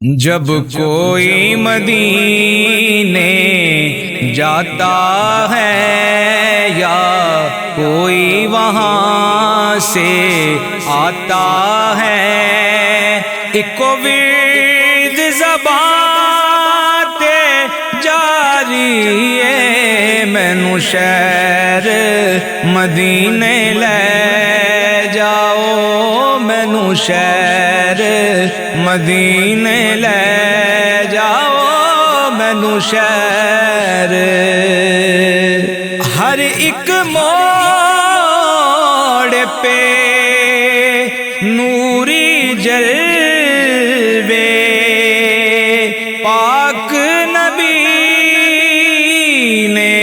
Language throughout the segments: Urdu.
جب کوئی مدینے جاتا ہے یا کوئی وہاں سے آتا ہے، ایک ورد زبان تے جاری ہے، مینوں شہر مدینے لے جاؤ، مینوں شہر مدینے لے جاؤ، مینوں شہر۔ ہر ایک موڑ پہ نوری جلوے، پاک نبی نے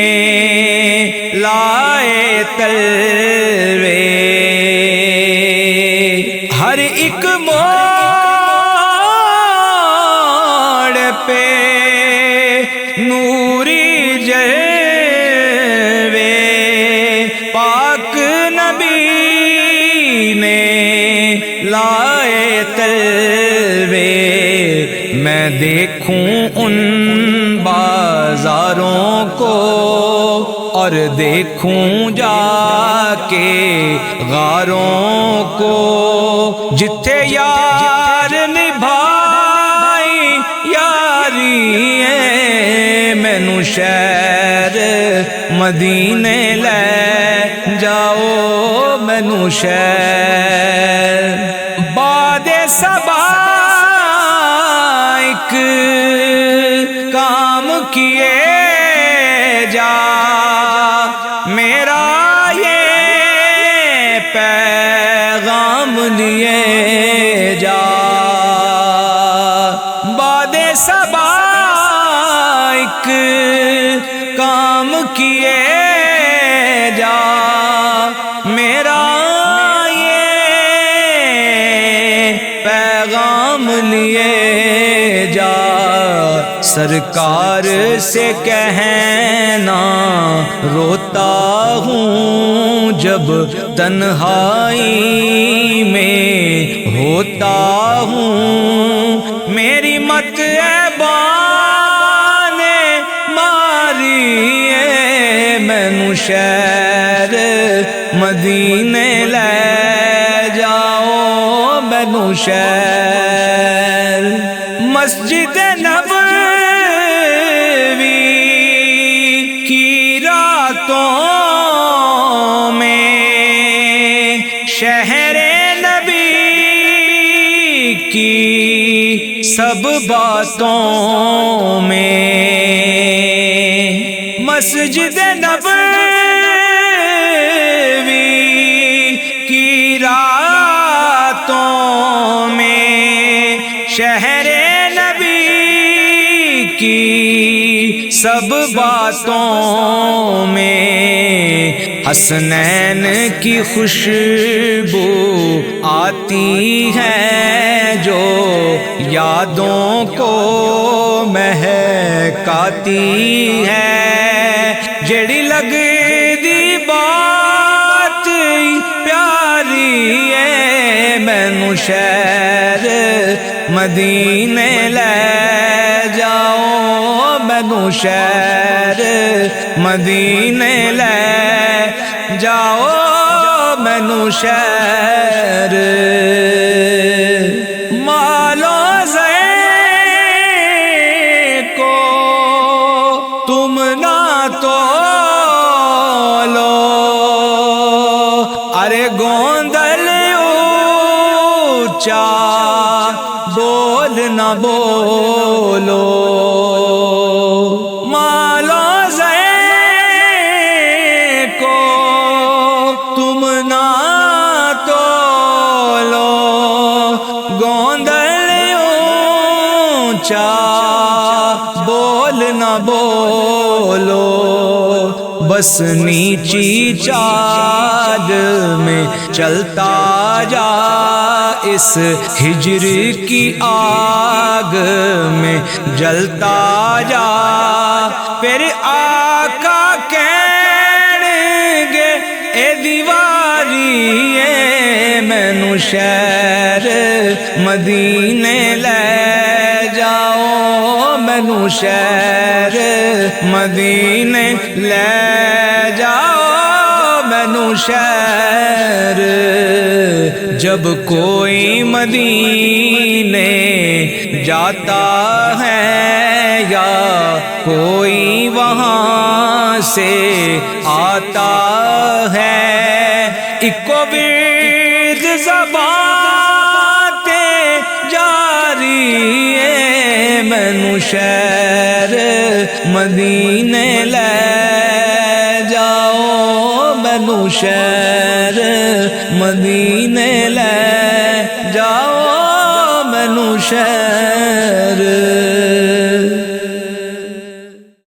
لائے تلوے، ہر ایک موڑ پہ نوری جلوے، پاک نبی نے لائے تلوے۔ میں دیکھوں ان بازاروں کو اور دیکھوں جا کے غاروں کو، جتھے یار نبھائی یاری ہے، مینوں شہر مدینے لے جاؤ، مینوں شہر۔ باد صبا ایک کام کیے جا، میرا یہ پیغام لیے جا، باد صبا ایک کام کیے جا، میرا یہ پیغام لیے جا۔ سرکار سے کہنا روتا ہوں جب تنہائی میں ہوتا ہوں، میری مت ایبان ماری ہے، مینوں شہر مدینے لے جاؤ، مینوں شہر۔ مسجد نبوی کی راتوں میں، شہر نبی کی سب باتوں میں، مسجد نبوی کی راتوں میں، شہر نبی کی سب باتوں میں، حسنین کی خوشبو آتی ہے جو یادوں کو مہکاتی ہے، جڑی لگدی بات پیاری ہے، مینوں شہر مدینے لے جاؤ، مینوں شہر مدینے لے جاؤ، مینوں شہر۔ مالو زین کو تم نہ تولو، ارے گوندل اونچا بول نہ بولو، مالو زین کو تم نہ تولو، گوندل اونچا بول نہ بولو، بس نیچی چال میں چلتا جا، اس ہجر کی آگ میں جلتا جا، پھر آقا کہن گے اے دیواری ہے، مینوں شہر مدینے لے مینو شہر مدینے لے جاؤ مینو شہر جب کوئی مدینے جاتا ہے یا کوئی وہاں سے آتا ہے اکو ورد زبان تے جاری ہے مینو شہر مدینے لے جاؤ مینو شہر مدینے لے جاؤ مینو شہر